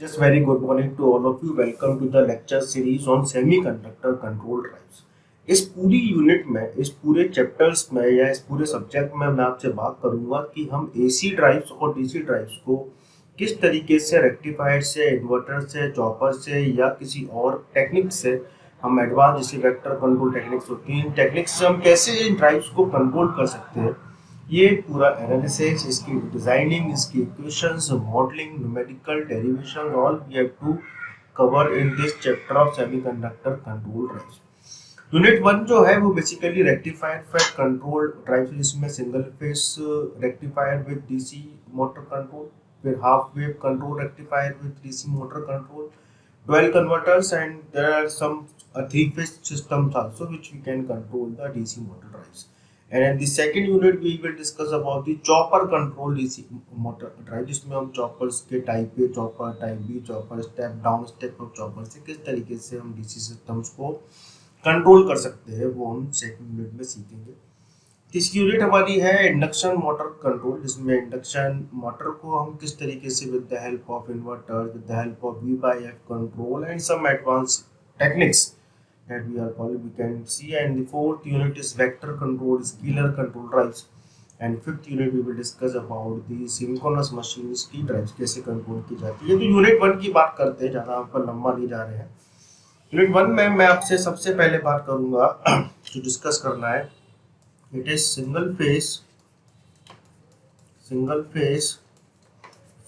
Just very good morning to all of you. Welcome to the lecture series on semiconductor control drives. इस पूरी unit में, इस पूरे chapters में या इस पूरे सब्जेक्ट में मैं आपसे बात करूंगा कि हम एसी ड्राइव्स और डीसी ड्राइव्स को किस तरीके से रेक्टिफायर से, इन्वर्टर से, चॉपर से या किसी और टेक्निक से हम एडवांस जैसे वेक्टर कंट्रोल टेक्निक्स होती हैं, टेक्निक्स से हम कैसे इन ड्राइव्स को कंट्रोल कर सकते हैं। ये पूरा एनालिसिस, इसकी डिजाइनिंग, इसकी equations, modelling, numerical derivation, all we have to cover in this chapter of semiconductor control drives. Unit 1 जो है वो basically rectifier fed control drive, जिसमें single phase rectifier with DC motor control, फिर half wave control rectifier with DC motor control, dual converters, and there are some three-phase systems also which we can control the DC motor drives. And in the second unit we will discuss about the chopper control DC motor drive, जिसमें हम choppers के type A, chopper type B, chopper step down, step up chopper से किस तरीके से हम DC systems को control कर सकते हैं, वो हम सेकंड यूनिट में सीखेंगे। तीसरी यूनिट हमारी है इंडक्शन मोटर कंट्रोल, जिसमें इंडक्शन मोटर को हम किस तरीके से with the help of inverter, with the help of V by F control and some advance techniques that we are calling, we can see. And the fourth unit is vector control, scalar control drives, and fifth unit we will discuss about the synchronous machines की drives कैसे control की जाती है। तो unit 1 की बात करते हैं, ज़्यादा हम पर लंबा नहीं जा रहे हैं। यूनिट 1 में मैं आपसे सबसे पहले बात करूंगा जो डिस्कस करना है, it is single phase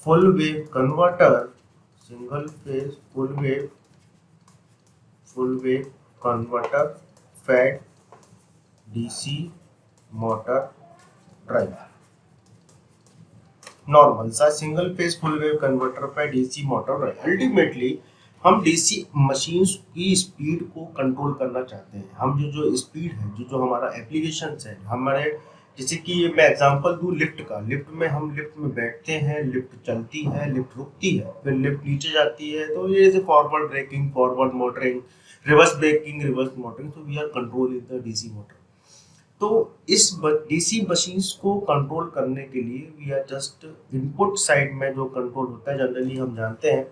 full wave converter, single phase full wave converter fed DC motor drive। Normal सा single phase full wave converter पे डीसी मोटर ड्राइव। अल्टीमेटली हम डीसी मशीन्स की स्पीड को कंट्रोल करना चाहते हैं। हम जो स्पीड है, जो हमारा एप्लीकेशन है, हमारे जैसे कि मैं एग्जांपल दूं लिफ्ट का। लिफ्ट में हम लिफ्ट में बैठते हैं, लिफ्ट चलती है, लिफ्ट रुकती है, फिर लिफ्ट नीचे जाती है, तो ये जैसे forward braking, forward motoring, reverse braking, reverse motoring, तो we are controlling the DC motor. तो इस डीसी मशीन्स को कंट्रोल करने के लिए we are just input side में जो कंट्रोल होता है, जनरली हम जानते हैं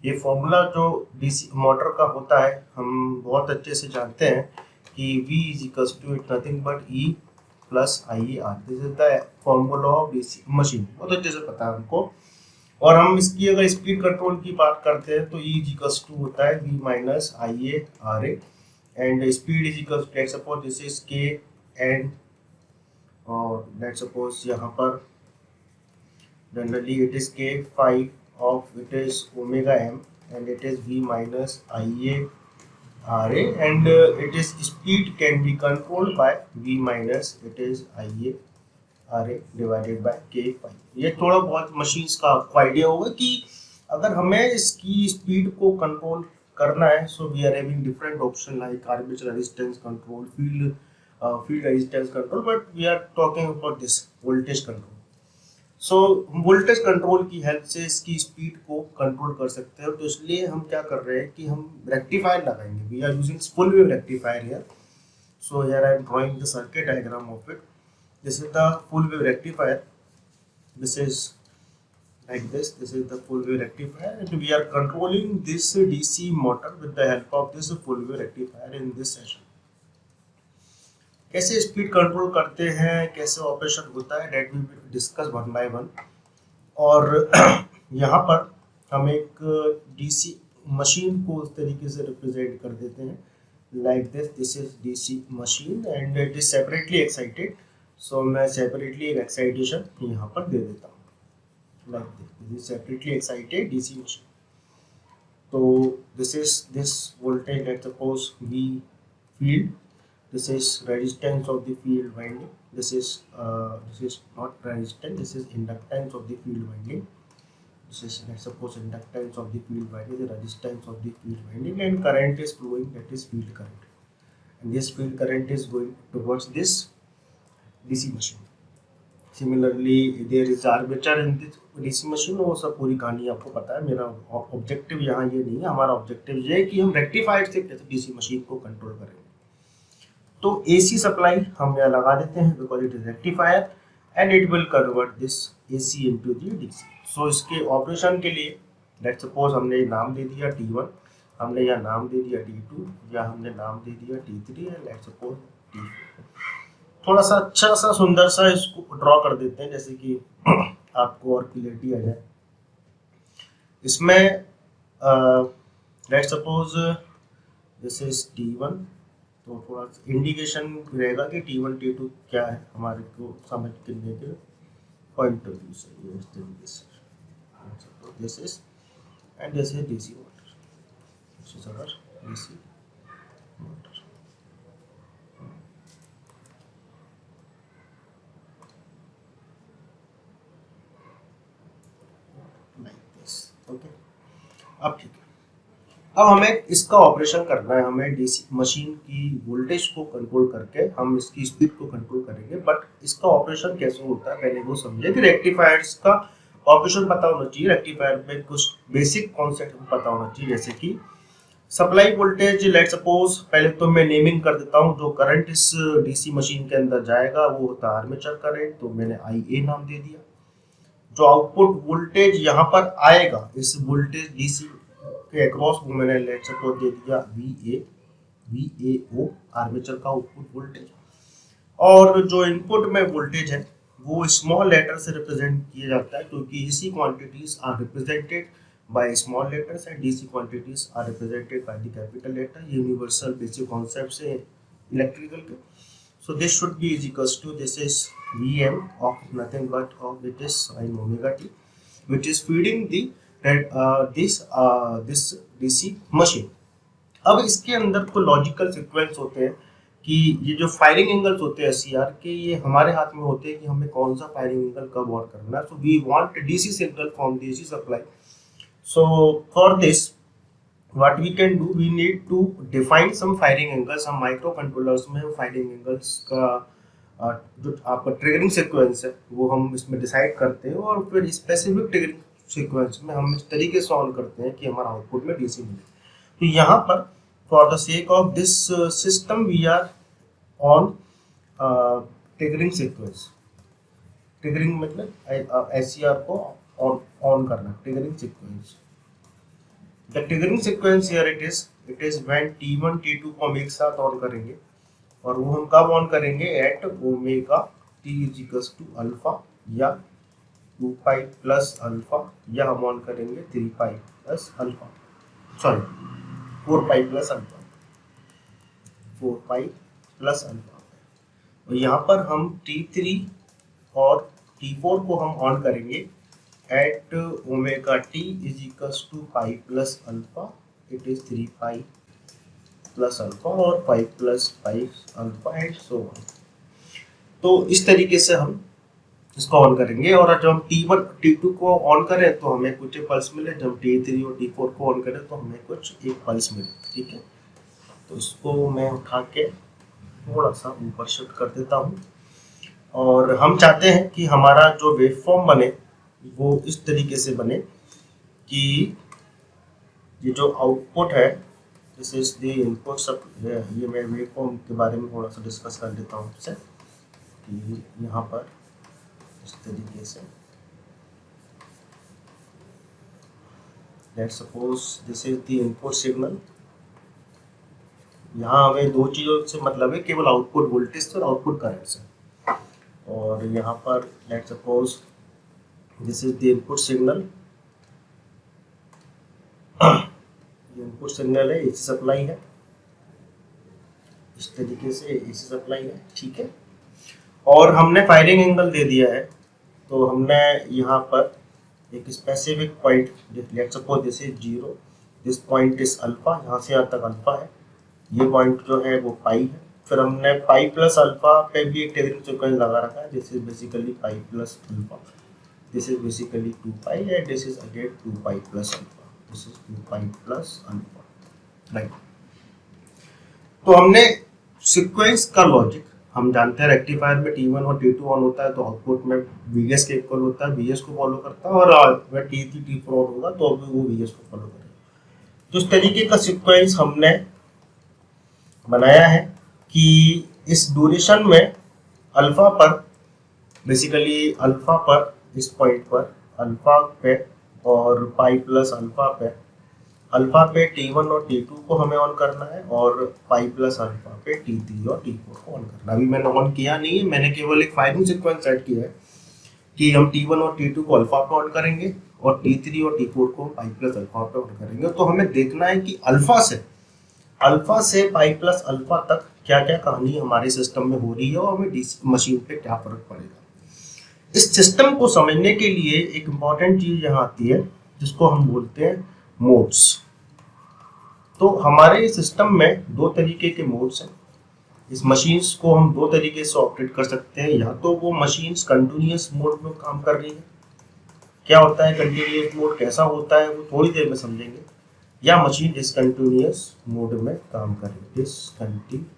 ये फॉर्मूला जो डीसी मोटर का होता है हम बहुत अच्छे से जानते हैं कि V is equals to it nothing but E plus I R. This is the formula of DC machine, बहुत अच्छे से पता है हमको। और हम इसकी अगर स्पीड कंट्रोल की बात करते हैं तो E इज इक्वल्स टू होता है V minus I A R A, and speed is equals to let's suppose this is K and, और लेट्स सपोज यहाँ पर generally it is K5 of it is omega m and it is V minus IA RA, and it is speed can be controlled by V minus it is IA RA divided by K5। ये थोड़ा बहुत machines का आपको idea होगा कि अगर हमें इसकी स्पीड को कंट्रोल करना है, so we are having different option like armature resistance control, field resistance control, but we are talking about this voltage control. So voltage control की हेल्प से इसकी स्पीड को कंट्रोल कर सकते हैं। तो इसलिए हम क्या कर रहे हैं कि हम रेक्टिफायर लगाएंगे। We are using full wave rectifier here. So here I am drawing the circuit diagram of it. This is the full wave rectifier, this is like this is the full wave rectifier, and we are controlling this DC motor with the help of this full wave rectifier in this session। कैसे speed control करते हैं, कैसे operation होता है, that we will discuss one by one. और यहाँ पर हम एक डीसी मशीन को उस तरीके से रिप्रेजेंट कर देते हैं like this is DC machine and it is separately excited. So मैं सेपरेटली एक एक्साइटेशन यहाँ पर दे देता हूँ like this is separately excited DC machine. तो this is this voltage, let's suppose V field, this is resistance of the field winding, this is not resistance, this is inductance of the field winding, this is let's suppose inductance of the field winding, the resistance of the field winding, and current is flowing, that is field current, and this field current is going towards this DC machine। Similarly there is armature in this DC machine। वो सब पूरी कहानी आपको पता है। मेरा objective यहाँ ये नहीं है, हमारा ऑब्जेक्टिव ये है कि हम रेक्टिफायर से कैसे डीसी मशीन को कंट्रोल करेंगे। तो AC सप्लाई हम यहाँ लगा देते हैं because it is rectifier and it will convert this AC into the DC। सो इसके ऑपरेशन के लिए लेट्स सपोज हमने नाम दे दिया T1, हमने यहाँ नाम दे दिया T2, या हमने नाम दे दिया T3 and let's suppose T4। थोड़ा सा अच्छा सा सुंदर सा इसको ड्रॉ कर देते हैं, जैसे कि आपको और क्लियरिटी आ जाए इसमें। Let's suppose this is T1, तो थोड़ा इंडिकेशन रहेगा कि T1 T2 क्या है हमारे को समझ करने के पॉइंट ऑफ व्यू से। ये इस तरीके से this is and this is DC motor, this is our DC motor. Like this, okay. अब ठीक है, अब हमें इसका ऑपरेशन करना है, हमें डीसी मशीन की वोल्टेज को कंट्रोल करके हम इसकी स्पीड को कंट्रोल करेंगे। बट इसका ऑपरेशन कैसे होता है पहले वो समझे कि रेक्टिफायर्स का ऑपरेशन पता होना चाहिए। रेक्टिफायर में कुछ बेसिक कॉन्सेप्ट पता होना चाहिए, जैसे कि सप्लाई वोल्टेज। लेट सपोज पहले तो मैं नेमिंग कर देता हूँ, जो करंट इस डीसी मशीन के अंदर जाएगा वो होता है आर्मेचर करंट, तो मैंने IA नाम दे दिया। जो आउटपुट वोल्टेज यहाँ पर आएगा इस वोल्टेज डीसी के अक्रॉस वो मैंने लेट सपोज दे दिया VAO, आर्मेचर का आउटपुट वोल्टेज। और जो इनपुट में वोल्टेज है वो स्मॉल लेटर से रिप्रेजेंट किया जाता है, क्योंकि AC quantities are represented by small letters and DC quantities are represented by the capital letter. Universal basic concept है इलेक्ट्रिकल के। So this should be is equals to, this is Vm of nothing but of it is sin omega t, which is feeding the this DC machine। अब इसके अंदर को logical sequence होते हैं कि ये जो फायरिंग एंगल्स होते हैं SCR के, ये हमारे हाथ में होते हैं कि हमें कौन सा फायरिंग एंगल कब ऑन करना है। So we want DC signal from DC supply. So for this what we can do, we need to define some firing angles। हम माइक्रो कंट्रोलर्स में फायरिंग एंगल्स का जो आपका ट्रिगरिंग सीक्वेंस है वो हम इसमें डिसाइड करते हैं, और फिर स्पेसिफिक ट्रिगरिंग सीक्वेंस में हम इस तरीके से ऑन करते हैं कि हमारा आउटपुट में DC मिले। तो यहाँ पर for the sake of this system we are on triggering sequence. Triggering मतलब SCR को ऑन करना, triggering sequence. The triggering sequence here it is when T1 T2 को हम एक साथ ऑन करेंगे, और वो हम कब ऑन करेंगे at omega t is equals to alpha या 2 पाई प्लस अल्फा, या हम ऑन करेंगे 3 पाई प्लस अल्फा, सॉरी 4 पाई प्लस अल्फा, 4 पाई प्लस अल्फा। और यहाँ पर हम T3 और T4 को हम ऑन करेंगे at omega t is equals to pi plus alpha, it is 3 pi plus alpha और 5 plus pi alpha and so on। तो इस तरीके से हम इसको ऑन करेंगे, और जब हम T1 T2 को ऑन करें तो हमें कुछ पल्स मिले, जब T3 और T4 को ऑन करें तो हमें कुछ एक पल्स मिले। ठीक है, तो इसको मैं उठा के थोड़ा सा ऊपर शिफ्ट कर देता हूँ, और हम चाहते हैं कि हमारा जो वेवफॉर्म बने वो इस तरीके से बने कि ये जो आउटपुट है दिस इज द इनपुट सब। ये मैं वेवफॉर्म के बारे में थोड़ा सा डिस्कस कर लेता हूँ आपसे कि यहाँ पर इस तरीके से let's suppose this is the input signal. यहाँ हमें दो चीज़ों से मतलब है, केवल आउटपुट वोल्टेज से और आउटपुट करंट से। और यहाँ पर let's suppose this is the input signal, input signal है, AC सप्लाई है, इस तरीके से AC सप्लाई है। ठीक है, और हमने फायरिंग एंगल दे दिया है, तो हमने यहाँ पर एक specific point, let's suppose this is 0, this point is alpha, यहाँ से यहाँ तक अल्फा है, ये पॉइंट जो है वो पाई है। फिर हमने पाई प्लस अल्फा पे भी एक ट्रिगरिंग सीक्वेंस लगा रखा है, this is basically pi plus alpha, this is basically 2 pi and this is again 2 pi plus alpha, this is 2 pi plus alpha, right। तो हमने सीक्वेंस का लॉजिक हम जानते हैं, रेक्टिफायर में T1 और T2 ऑन होता है तो आउटपुट में VS के इक्वल होता है, VS को फॉलो करता है, और अगर T3 T4 ऑन होगा तो अभी वो VS को फॉलो करेगा। तो इस तरीके का सीक्वेंस हमने बनाया है कि इस ड्यूरेशन में अल्फा पर, बेसिकली अल्फा पर, इस पॉइंट पर अल्फा पे और पाई प्लस अल्फा पे T1 और T2 को हमें ऑन करना है, और पाई प्लस अल्फा पे T3 और T4 को ऑन करना है। अभी मैंने ऑन किया नहीं है, मैंने केवल एक फायरिंग सीक्वेंस सेट किया है कि हम T1 और T2 को अल्फा पे ऑन करेंगे और T3 और T4 को पाई प्लस अल्फा पे ऑन करेंगे। तो हमें देखना है कि अल्फा से पाई प्लस अल्फा तक क्या क्या कहानी हमारे सिस्टम में हो रही है और हमें डीसी मशीन पे क्या फर्क पड़ेगा। इस सिस्टम को समझने के लिए एक इम्पॉर्टेंट चीज यहाँ आती है जिसको हम बोलते हैं मोड्स। तो हमारे सिस्टम में दो तरीके के मोड्स हैं। इस मशीन्स को हम दो तरीके से ऑपरेट कर सकते हैं। या तो वो मशीन्स कंटिन्यूअस मोड में काम कर रही है, क्या होता है कंटिन्यूअस मोड, कैसा होता है वो थोड़ी देर में समझेंगे। या मशीन डिसकंटिन्यूअस मोड में काम कर रही है, डिसकंटिन्यूअस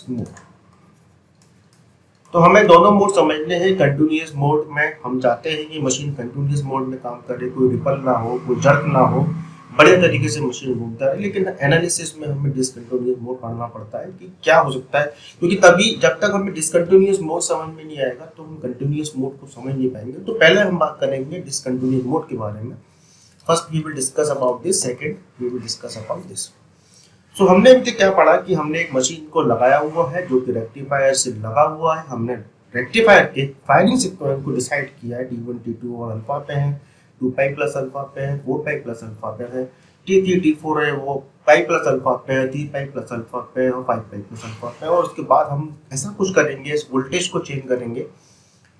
मोड। तो हमें दोनों मोड समझने हैं। कंटिन्यूअस मोड में हम चाहते हैं कि मशीन कंटिन्यूअस मोड में काम करे, कोई रिपल ना हो, कोई जर्क ना हो, बढ़िया तरीके से मशीन घूमता है। लेकिन एनालिसिस में हमें डिसकंटिन्यूअस मोड पढ़ना पड़ता है कि क्या हो सकता है, क्योंकि तभी जब तक हमें डिसकंटिन्यूअस मोड समझ में नहीं आएगा तो हम कंटिन्यूअस मोड को समझ नहीं पाएंगे। तो पहले हम बात करेंगे डिसकंटिन्यूअस मोड के बारे में। First we will discuss about this, second we will discuss about this. So हमने अभी तक क्या पढ़ा कि हमने एक मशीन को लगाया हुआ है जो कि रेक्टिफायर से लगा हुआ है। हमने रेक्टिफायर के फायरिंग सीक्वेंस को डिसाइड किया है। T1 T2 और अल्फा पे है, 2 पाई प्लस अल्फा पे है, 4 पाई प्लस अल्फा पे है, T3 T4 है वो पाई प्लस अल्फा पे है, 3 पाई प्लस अल्फा पे है और 5 पाई प्लस अल्फा पे है। और उसके बाद हम ऐसा कुछ करेंगे, इस वोल्टेज को चेंज करेंगे।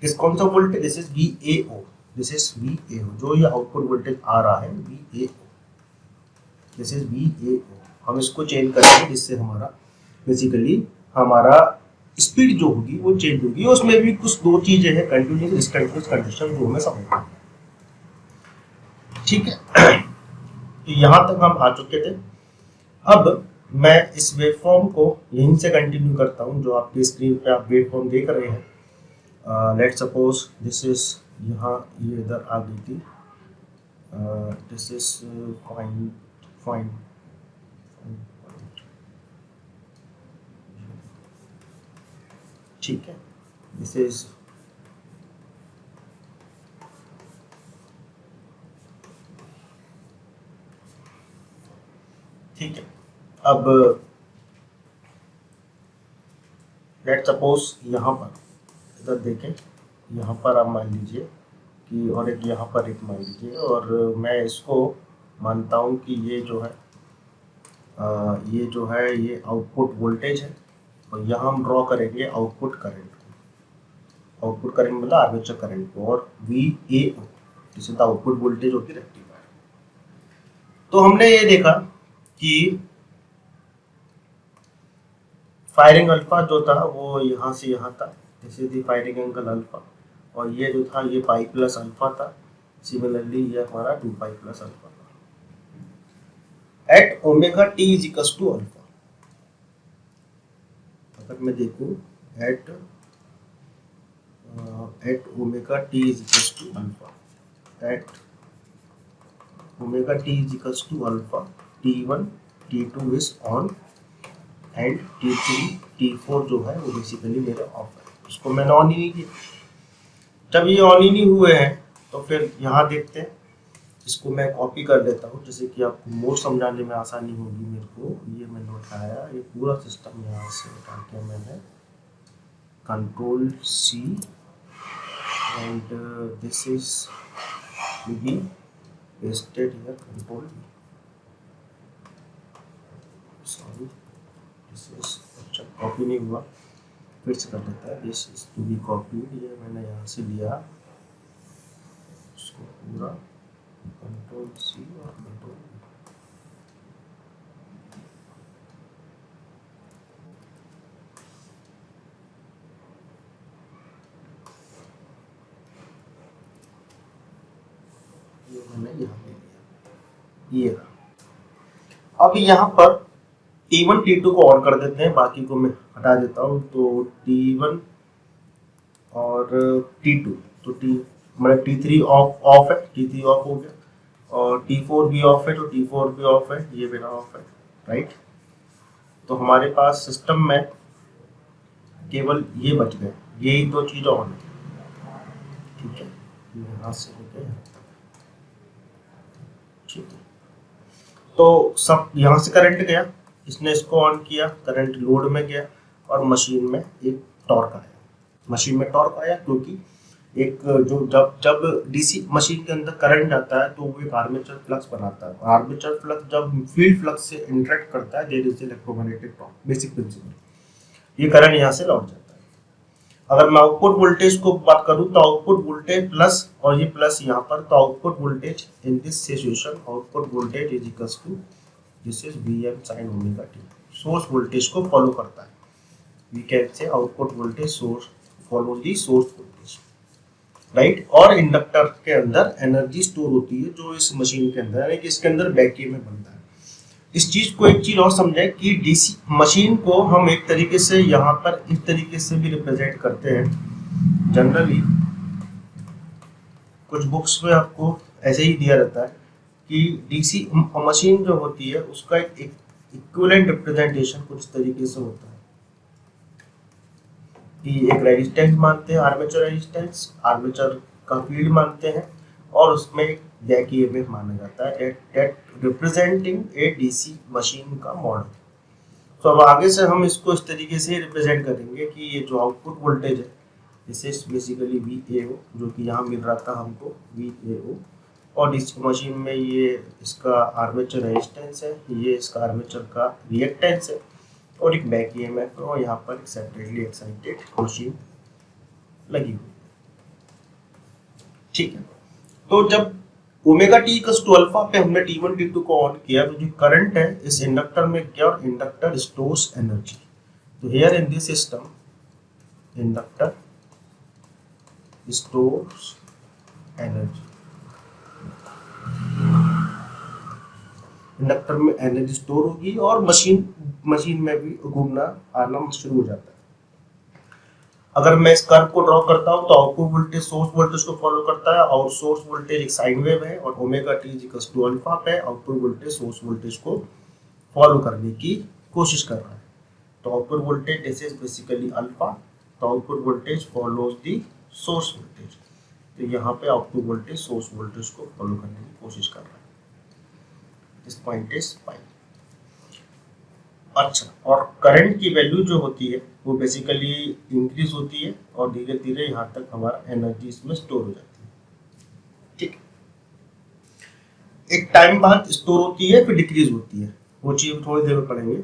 इस कौन सा voltage, this is VAO, this is VAO, जो ये आउटपुट वोल्टेज आ रहा है VAO, दिस इज VAO। हम इसको चेंज करेंगे जिससे हमारा बेसिकली हमारा स्पीड जो होगी वो चेंज होगी। उसमें भी कुछ दो चीजें हैं, कंटिन्यूअस डिसकंटिन्यूअस कंडीशन, जो हमें समझना है। ठीक है, तो यहाँ तक हम आ चुके थे। अब मैं इस वेवफॉर्म को यहीं से कंटिन्यू करता हूँ। जो आपकी स्क्रीन पे आप वेवफॉर्म देख रहे हैं, लेट सपोज दिस इज, यहाँ ये इधर आ गई थी, दिस इज पॉइंट पॉइंट, ठीक है, दिस इज ठीक है। अब लेट सपोज यहाँ पर इधर देखें, यहाँ पर आप मान लीजिए कि, और एक यहाँ पर एक मान लीजिए, और मैं इसको मानता हूँ कि ये जो है ये आउटपुट वोल्टेज है, और यहाँ हम ड्रॉ करेंगे आउटपुट करंट को। आउटपुट करंट मतलब आर्मेचर करंट को, और VAO जिसे द आउटपुट वोल्टेज होती है रेक्टिफायर। तो हमने ये देखा कि फायरिंग अल्फा जो था वो यहाँ से यहाँ था, this is the firing angle alpha, और ये जो था ये पाई प्लस अल्फा था। सिमिलरली ये हमारा 2 पाई प्लस अल्फा था at omega T is equals to alpha. अगर मैं देखूं at omega T is equals to alpha, at omega T is equals to alpha, T1 T2 is on and T3 T4 जो है वो basically मेरे of है। उसको मैंने ऑन ही नहीं किया। जब ये ऑन ही नहीं हुए हैं तो फिर यहाँ देखते हैं, इसको मैं कॉपी कर देता हूँ जैसे कि आपको मोर समझाने में आसानी होगी मेरे को। ये मैंने उठाया, ये पूरा सिस्टम यहाँ से उठा के मैंने control C and this is be pasted here, control V, sorry this is, अच्छा कॉपी नहीं हुआ, फिर से कर देता है। This is to be copied, ये मैंने यहाँ से लिया उसको पूरा, कंट्रोल C और कंट्रोल V। ये मैंने यहाँ पे लिया, ये रहा। अब यहाँ पर T1 T2 को ऑन कर देते हैं, बाकी को मैं हटा देता हूँ। तो T1 और T2, तो मतलब T3 ऑफ है, T3 ऑफ हो गया, और T4 भी ऑफ है, तो T4 भी ऑफ है, ये मेरा ऑफ है, राइट। तो हमारे पास सिस्टम में केवल ये बच गए, यही दो चीज़ ऑन है, ठीक है। यहाँ से हो गया, ठीक है, तो सब यहाँ से करंट गया, इसने इसको ऑन किया, करंट लोड में गया और मशीन में एक टॉर्क आया। मशीन में टॉर्क आया क्योंकि एक जो जब जब डीसी मशीन के अंदर करंट आता है तो वो एक आर्मेचर फ्लक्स बनाता है। आर्मेचर फ्लक्स जब फील्ड फ्लक्स से इंटरेक्ट करता है, there is electromagnetic torque, basic principle. ये करंट यहाँ से लौट जाता है। अगर मैं आउटपुट वोल्टेज को बात करूं तो आउटपुट वोल्टेज प्लस, और ये प्लस यहाँ पर, तो output voltage in this situation output voltage is equals to this is Vm sin omega T. Source voltage को फॉलो करता है। We can say output voltage source follow the source voltage, right. और inductor के अंदर energy store होती है जो इस मशीन के अंदर, यानी कि इसके अंदर बैक ईएमएफ बनता है। इस चीज को एक चीज और समझें कि डीसी मशीन को हम एक तरीके से यहाँ पर इस तरीके से भी रिप्रेजेंट करते हैं। जनरली कुछ बुक्स में आपको ऐसे ही दिया रहता है कि डीसी मशीन जो होती है उसका एक इक्विवेलेंट रिप्रेजेंटेशन कुछ तरीके से होता है कि एक रेजिस्टेंस मानते हैं, आर्मेचर रेजिस्टेंस, आर्मेचर का फील्ड मानते हैं, और उसमें एक बैक ईएमएफ माना जाता है that representing A DC machine का मॉडल। तो अब आगे से हम इसको इस तरीके से रिप्रेजेंट करेंगे कि ये जो आउटपुट वोल्टेज है, दिस इज बेसिकली VAO, जो कि यहाँ मिल रहा था हमको VAO, और डीसी मशीन में ये इसका आर्मेचर रेजिस्टेंस है, ये इसका आर्मेचर का रिएक्टेंस है, और एक बैक ईएमएफ, और यहाँ पर एक सेपरेटली एक्साइटेड मशीन लगी हुई। ठीक है, तो जब omega T equals to alpha पे हमने T1 T2 को ऑन किया तो जो करंट है इस इंडक्टर में गया और इंडक्टर स्टोर्स एनर्जी। तो here in this system inductor stores energy, inductor में एनर्जी स्टोर होगी और मशीन में भी घूमना आना शुरू हो जाता है। अगर मैं इस कर्व को ड्रॉ करता हूं तो आउटपुट वोल्टेज सोर्स वोल्टेज को फॉलो करता है, और सोर्स वोल्टेज एक साइन वेव है, और omega T equals to alpha पे आउटपुट वोल्टेज सोर्स वोल्टेज को फॉलो करने की कोशिश कर रहा है। तो output voltage this is basically alpha, तो output voltage follows the source voltage. तो यहाँ पे आउटपुट वोल्टेज सोर्स वोल्टेज को फॉलो करने की कोशिश कर रहा है। This point is pi. अच्छा, और करंट की वैल्यू जो होती है वो बेसिकली इंक्रीज होती है और धीरे धीरे यहाँ तक हमारा एनर्जी इसमें स्टोर हो जाती है। ठीक, एक टाइम बाद स्टोर होती है फिर डिक्रीज होती है, वो चीज थोड़ी देर में पढ़ेंगे।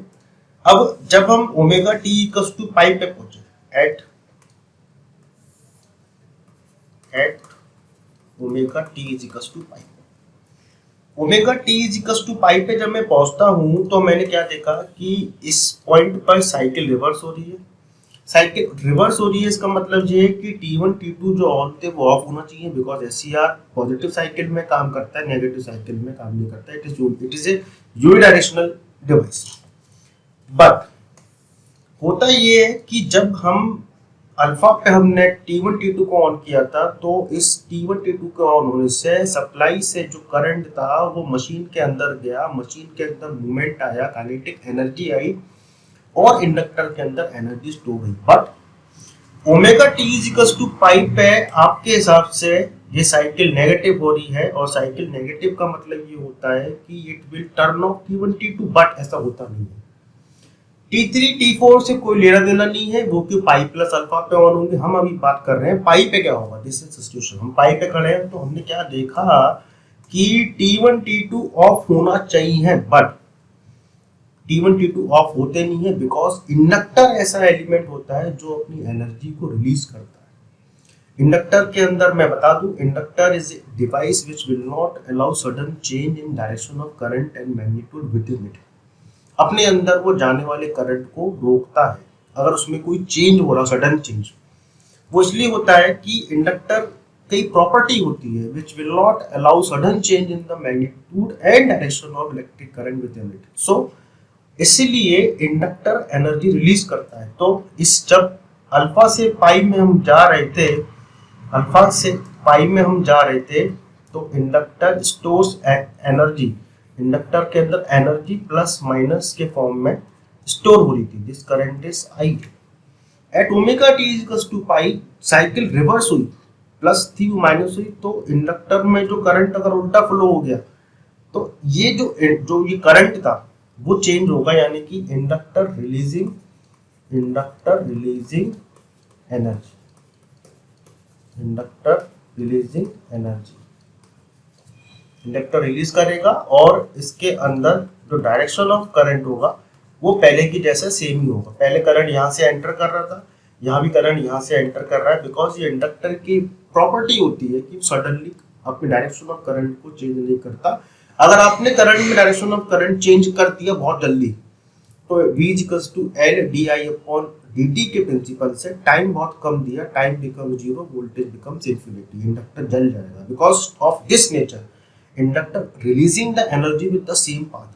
अब जब हम omega T equals to pi पे पहुंचे, at omega T is equals to pi, omega T is equals to pi पे जब मैं पहुंचता हूं तो मैंने क्या देखा कि इस पॉइंट पर साइकिल रिवर्स हो रही है। साइकिल रिवर्स हो रही है, इसका मतलब ये है कि T1 T2 जो ऑन थे वो ऑफ होना चाहिए, बिकॉज SCR पॉजिटिव साइकिल में काम करता है, नेगेटिव साइकिल में काम नहीं करता है। It is a unidirectional device. But होता ये है कि जब हम अल्फा पे हमने T1 T2 को ऑन किया था तो इस T1 T2 को ऑन होने से सप्लाई से जो करंट था वो मशीन के अंदर गया, मशीन के अंदर मूवमेंट आया, काइनेटिक एनर्जी आई और इंडक्टर के अंदर एनर्जी स्टोर हुई। But omega T is equals to pi पे आपके हिसाब से ये साइकिल नेगेटिव हो रही है, और साइकिल नेगेटिव का मतलब ये होता है कि it will turn off T1 T2, but ऐसा होता नहीं है। T3 T4 से कोई लेना देना नहीं है, वो कि पाई प्लस अल्फा पे ऑन होंगे। हम अभी बात कर रहे हैं पाई पे क्या होगा। दिस इज सिचुएशन, हम पाई पे खड़े हैं तो हमने क्या देखा कि T1 T2 ऑफ होना चाहिए, बट T1 T2 ऑफ होते नहीं है, बिकॉज इंडक्टर ऐसा एलिमेंट होता है जो अपनी एनर्जी को रिलीज करता है। इंडक्टर के अंदर मैं बता दूं, inductor is a device which will not allow sudden change in direction of current and magnitude with in it. अपने अंदर वो जाने वाले करंट को रोकता है अगर उसमें कोई चेंज हो रहा, सडन चेंज। वो इसलिए होता है कि इंडक्टर कई प्रॉपर्टी होती है which will not allow sudden change in the magnitude and direction of electric current within इट। सो इसीलिए इंडक्टर एनर्जी रिलीज करता है। तो इस जब अल्फा से पाई में हम जा रहे थे, अल्फा से पाई में हम जा रहे थे तो इंडक्टर स्टोर्स एनर्जी, इंडक्टर के अंदर एनर्जी प्लस माइनस के फॉर्म में स्टोर हो रही थी। This current is I. At omega T equals to pi cycle reverse हुई, प्लस थी माइनस हुई, तो इंडक्टर में जो करंट अगर उल्टा फ्लो हो गया तो ये जो ये करंट था वो चेंज होगा, यानी कि inductor releasing energy, inductor release करेगा और इसके अंदर जो डायरेक्शन ऑफ करंट होगा वो पहले की जैसे सेम ही होगा। पहले करंट यहाँ से एंटर कर रहा था, यहाँ भी करंट यहाँ से एंटर कर रहा है, बिकॉज ये इंडक्टर की प्रॉपर्टी होती है कि सडनली अपने डायरेक्शन ऑफ करंट को चेंज नहीं करता। अगर आपने करंट में डायरेक्शन ऑफ करंट चेंज कर दिया बहुत जल्दी, तो V = L di/dt के प्रिंसिपल से टाइम बहुत कम दिया, time become zero, voltage becomes infinity, inductor जल जाएगा। Because of this nature inductor releasing the energy with the same path.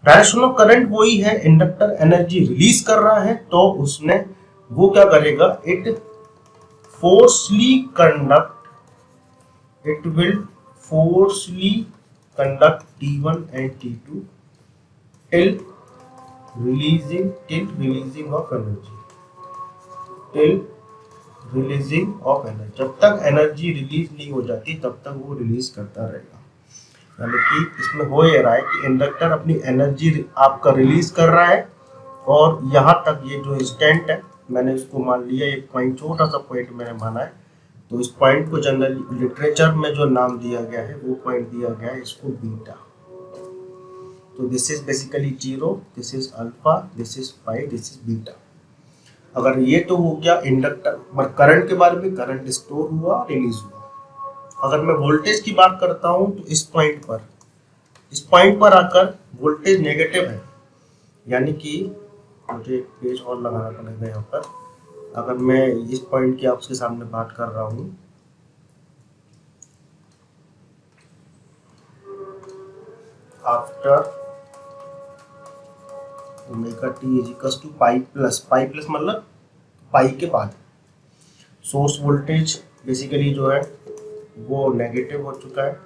Direction of current वही है, इंडक्टर एनर्जी रिलीज कर रहा है, तो उसने वो क्या करेगा, it will forcely conduct T1 and T2 till releasing of energy, जब तक एनर्जी रिलीज नहीं हो जाती तब तक वो रिलीज करता रहेगा। यानी कि इसमें हो ये रहा है कि इंडक्टर अपनी एनर्जी आपका रिलीज कर रहा है, और यहाँ तक ये जो इंस्टेंट है मैंने इसको मान लिया एक पॉइंट, छोटा सा पॉइंट मैंने माना है, तो इस पॉइंट को जनरली लिटरेचर में जो नाम दिया गया है वो पॉइंट दिया गया है इसको बीटा। तो this is basically 0, this is alpha, this is pi, this is beta. अगर ये तो हो गया इंडक्टर करंट के बारे में, करंट स्टोर हुआ, रिलीज हुआ। अगर मैं वोल्टेज की बात करता हूं तो इस पॉइंट पर आकर वोल्टेज नेगेटिव है, यानी कि मुझे एक पेज और लगाना पड़ेगा यहाँ पर। अगर मैं इस पॉइंट की आपके सामने बात कर रहा हूं, after omega T is equal to pi plus मतलब पाई के बाद सोर्स वोल्टेज बेसिकली जो है वो नेगेटिव हो चुका है,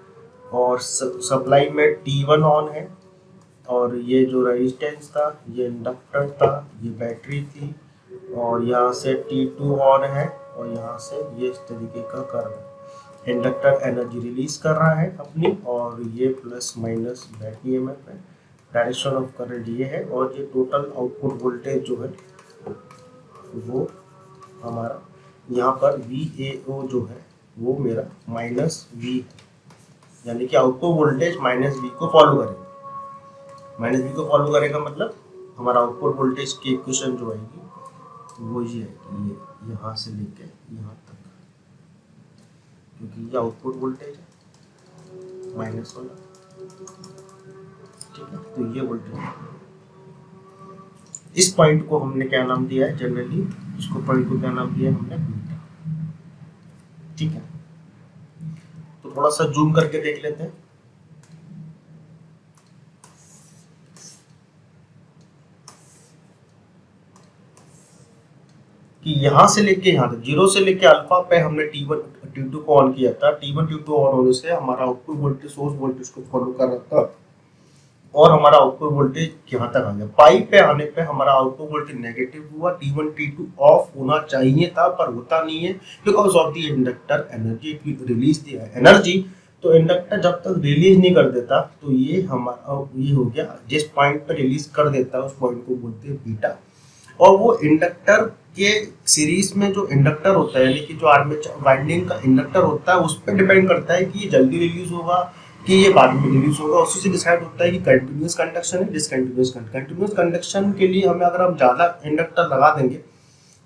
और सप्लाई में T1 ऑन है, और ये जो रेजिस्टेंस था, ये इंडक्टर था, ये बैटरी थी, और यहाँ से T2 ऑन है, और यहाँ से ये इस तरीके का कर्व। इंडक्टर एनर्जी रिलीज कर रहा है अपनी, और ये प्लस माइनस बैक ईएमएफ है, डायरेक्शन ऑफ करंट ये है, और ये टोटल आउटपुट वोल्टेज जो है वो हमारा यहाँ पर VAO जो है वो मेरा -V है, यानी कि आउटपुट वोल्टेज -V को फॉलो करेगा। मतलब हमारा आउटपुट वोल्टेज की इक्वेशन जो आएगी वो ये है, ये यहाँ से लेके यहाँ तक, क्योंकि ये आउटपुट वोल्टेज है माइनस वाला, ठीक है। तो ये वोल्टेज, इस पॉइंट को हमने क्या नाम दिया है, जनरली इसको पॉइंट को क्या नाम दिया है हमने, बीटा, ठीक है। तो थोड़ा सा जूम करके देख लेते हैं। कि यहां से लेके यहां तक, 0 से लेके अल्फा पे हमने T1 T2 को ऑन किया था। T1 T2 ऑन होने से हमारा आउटपुट वोल्टेज सोर्स वोल्टेज को फॉलो कर रहा था, और हमारा आउटपुट वोल्टेज यहाँ तक आ गया। पाई पे आने पे हमारा आउटपुट वोल्टेज नेगेटिव हुआ, T1 T2 ऑफ होना चाहिए था पर होता नहीं है, because of the inductor energy release दिया है एनर्जी। तो इंडक्टर जब तक रिलीज नहीं कर देता तो ये हमारा ये हो गया, जिस पॉइंट पर रिलीज कर देता है उस पॉइंट को बोलते हैं बीटा। और वो इंडक्टर के सीरीज में जो इंडक्टर होता है, यानी कि जो आर्मेचर वाइंडिंग का इंडक्टर होता है, उस पर डिपेंड करता है कि ये जल्दी रिलीज होगा कि ये बाद में रिलीज होगा। उसी से डिसाइड होता है कि कंटिन्यूअस कंडक्शन है डिसकंटिन्यूअस कंडक्शन। कंडक्शन के लिए हमें अगर हम ज़्यादा इंडक्टर लगा देंगे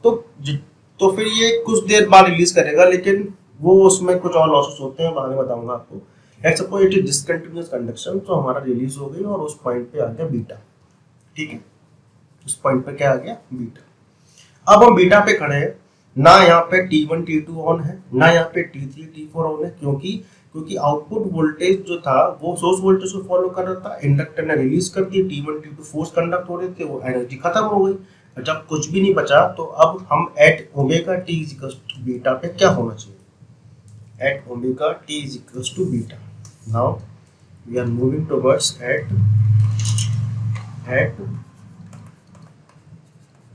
तो फिर ये कुछ देर बाद रिलीज करेगा, लेकिन वो उसमें कुछ और लॉसेस होते हैं, बाद में बताऊंगा आपको। Let's suppose it is discontinuous conduction, तो हमारा रिलीज हो गई और उस पॉइंट पे आ गया बीटा, ठीक है। उस पॉइंट पे क्या आ गया, बीटा। अब हम बीटा पे खड़े हैं, ना यहाँ पे T1 T2 ऑन है, ना यहाँ पे T3 T4 ऑन है, क्योंकि आउटपुट वोल्टेज जो था वो सोर्स वोल्टेज को फॉलो कर रहा था। इंडक्टर ने रिलीज कर दिया, T1 T2 फोर्स कंडक्ट हो रहे थे, वो एनर्जी खत्म हो गई। जब कुछ भी नहीं बचा तो अब हम at omega T is equal to beta पे क्या होना चाहिए, at omega T is equal to beta. Now we are moving towards at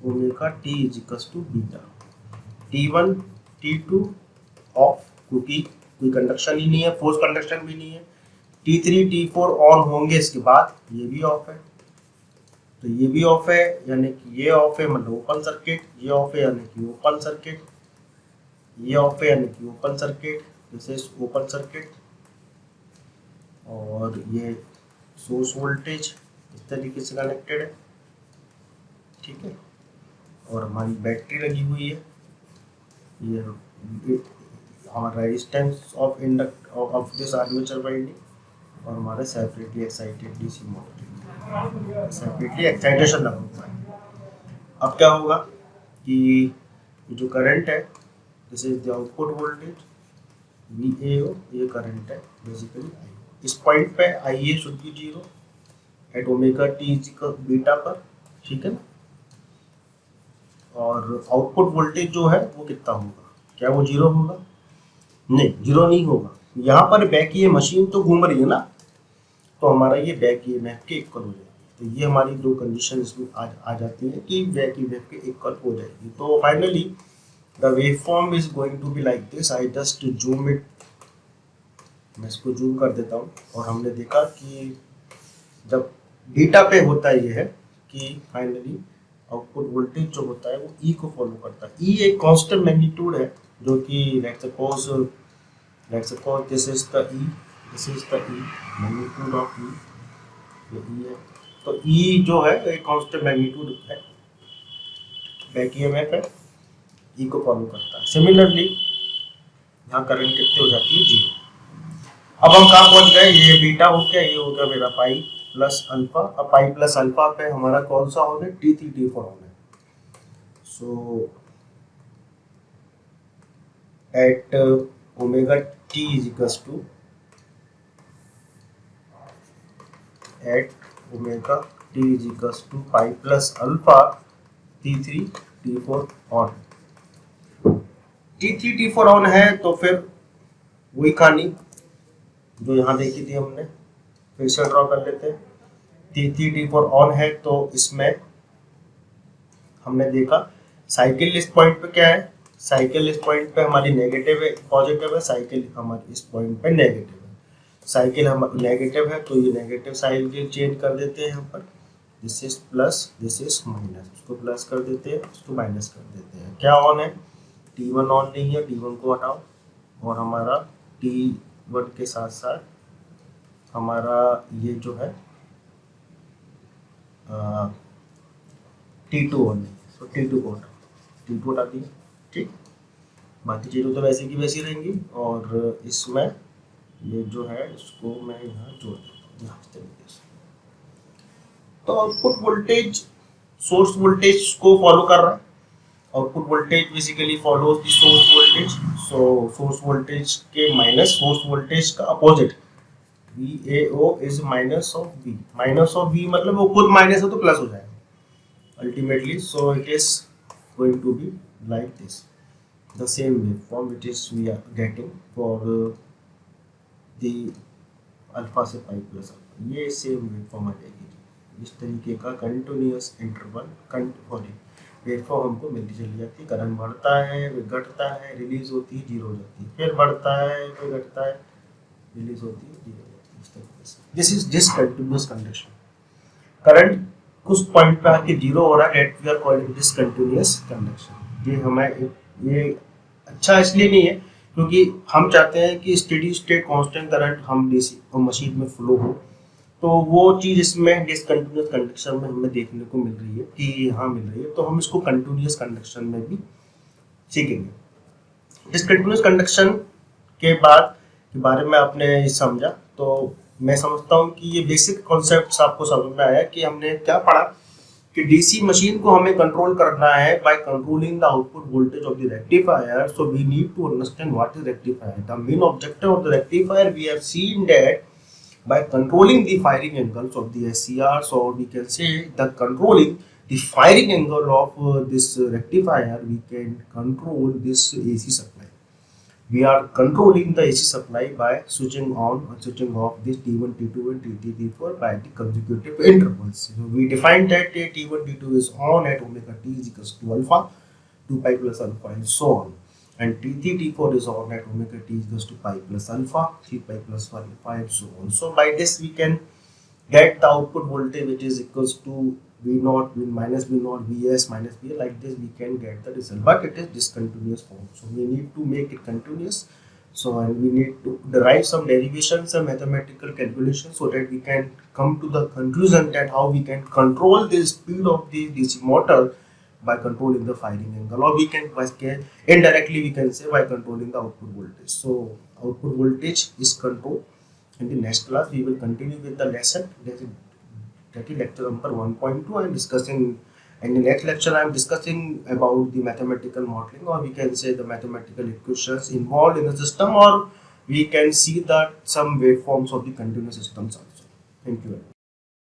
omega T is equal to beta. T1 T2 off, क्योंकि कोई कंडक्शन ही नहीं है, फोर्स कंडक्शन भी नहीं है, T3 T4 ऑन होंगे, इसके बाद ये भी ऑफ है, तो ये भी ऑफ है, यानी कि ये ऑफ है मतलब ओपन सर्किट, ये ऑफ है यानी कि ओपन सर्किट, ये ऑफ है यानी कि open circuit, this is open circuit. और ये सोर्स वोल्टेज इस तरीके से कनेक्टेड है, ठीक है। और हमारी बैटरी लगी हुई है, ये हमारा resistance of induct of this armature winding, और हमारे separately excited DC motor, separately excitation लगा हुआ है। अब क्या होगा कि जो करंट है, this is the output voltage VAO, ये करंट है बेसिकली I। इस पॉइंट पे IA should be 0 at omega T beta पर, ठीक है ना। और आउटपुट वोल्टेज जो है वो कितना होगा, क्या वो 0 होगा? नहीं, 0 नहीं होगा। यहाँ पर बैक ये मशीन तो घूम रही है ना, तो हमारा ये बैक EMF के इक्वल हो जाएगी। तो ये हमारी दो कंडीशन इसमें आ जाती है कि बैक EMF के इक्वल हो जाएगी। तो finally the waveform is going to be like this. I just zoom it, मैं इसको जूम कर देता हूँ। और हमने देखा कि जब बीटा पे होता है ये है कि फाइनली आउटपुट वोल्टेज जो होता है वो ई को फॉलो करता है। ई एक कांस्टेंट मैग्नीट्यूड है, जो कि let's suppose this is the E, this is the E magnitude of E, ये ई है। तो ई जो है एक कांस्टेंट मैग्नीट्यूड है, बैक ईएमएफ है, ई को फॉलो करता है। सिमिलरली यहाँ करंट कितनी हो जाती है, 0। अब हम कहाँ पहुंच गए, ये बीटा हो गया, ये हो गया मेरा पाई प्लस अल्फा। अब पाई प्लस अल्फा पे हमारा कौन सा ऑन है, T3 T4 ऑन है। So at omega T is equals to, at omega T is equals to pi plus alpha T3 T4 on. T3 T4 on है तो फिर वही कहानी जो यहाँ देखी थी हमने, फिर से ड्रॉ कर लेते हैं। T3 T4 ऑन है तो इसमें हमने देखा साइकिल इस पॉइंट पे क्या है, साइकिल इस पॉइंट पे हमारी नेगेटिव है, पॉजिटिव है, साइकिल हमारी इस पॉइंट पे नेगेटिव है। साइकिल हम नेगेटिव है तो ये नेगेटिव साइकिल चेंज कर देते हैं यहाँ पर, this is plus, this is minus, उसको प्लस कर देते हैं, उसको माइनस कर देते हैं। क्या ऑन है, T1 ऑन नहीं है, T1 को हटाओ, और हमारा T1 के साथ साथ हमारा ये जो है T2 ऑन नहीं, तो T2 को हटाओ, T2 हटा दिए, ठीक। बाकी चीज़ें तो वैसे की वैसी रहेंगी। और इसमें ये जो है इसको मैं यहाँ जोड़ देता हूँ इस तरीके से। तो आउटपुट वोल्टेज सोर्स वोल्टेज को फॉलो कर रहा है। Output voltage basically follows the source voltage. So source voltage के माइनस सोर्स वोल्टेज का opposite VAO is minus of V। Minus of V मतलब वो खुद माइनस है तो प्लस हो जाएगा ultimately. So it is going to be like this, the same waveform which is we are getting for the alpha से पाई plus alpha, ये same waveform आ जाएगी। इस तरीके का कंटिन्यूअस इंटरवल वेवफॉर्म हमको मिलती चली जाती है। करंट बढ़ता है, फिर घटता है, रिलीज होती है, जीरो हो जाती है, फिर बढ़ता है, फिर घटता है, रिलीज होती है, जीरो हो जाती है, इस तरीके से। This is discontinuous conduction. Current कुछ पॉइंट पे आके जीरो हो रहा है, that we are calling discontinuous conduction. ये हमें ये अच्छा इसलिए नहीं है क्योंकि हम चाहते हैं कि स्टेडी स्टेट कांस्टेंट करंट हम डीसी मशीन में फ्लो हो, तो वो चीज़ इसमें डिसकंटिन्यूअस कंडक्शन में हमें देखने को मिल रही है कि यहाँ मिल रही है, तो हम इसको कंटिन्यूअस कंडक्शन में भी सीखेंगे। डिसकंटिन्यूअस कंडक्शन के बाद के बारे में आपने समझा, तो मैं समझता हूँ कि ये बेसिक कॉन्सेप्ट्स आपको समझ में आया कि हमने क्या पढ़ा कि डीसी मशीन को हमें कंट्रोल करना है by controlling the output voltage of the rectifier. So we need to understand what is rectifier. The main objective of the rectifier we have seen that by controlling the firing angles of the SCRs, or we can say that controlling the firing angle of this rectifier, we can control this AC supply. We are controlling the AC supply by switching on or switching off this T1, T2 and T3, T4 by the consecutive intervals. So we defined that T1, T2 is on at omega T is equals to alpha, 2 pi plus alpha and so on. and T3 T4 is on at omega t is equals to pi plus alpha, 3 pi plus alpha, and so on. So by this we can get the output voltage which is equals to V naught V minus V naught Vs minus V. Like this we can get the result, but it is discontinuous form, so we need to make it continuous. So and we need to derive some derivations, some mathematical calculations, so that we can come to the conclusion that how we can control the speed of the DC motor by controlling the firing angle, or we can indirectly we can say by controlling the output voltage. So output voltage is controlled. In the next class we will continue with the lesson, that is lecture number 1.2. I am discussing, in the next lecture I am discussing about the mathematical modeling, or we can say the mathematical equations involved in the system, or we can see that some waveforms of the continuous systems also. Thank you very much.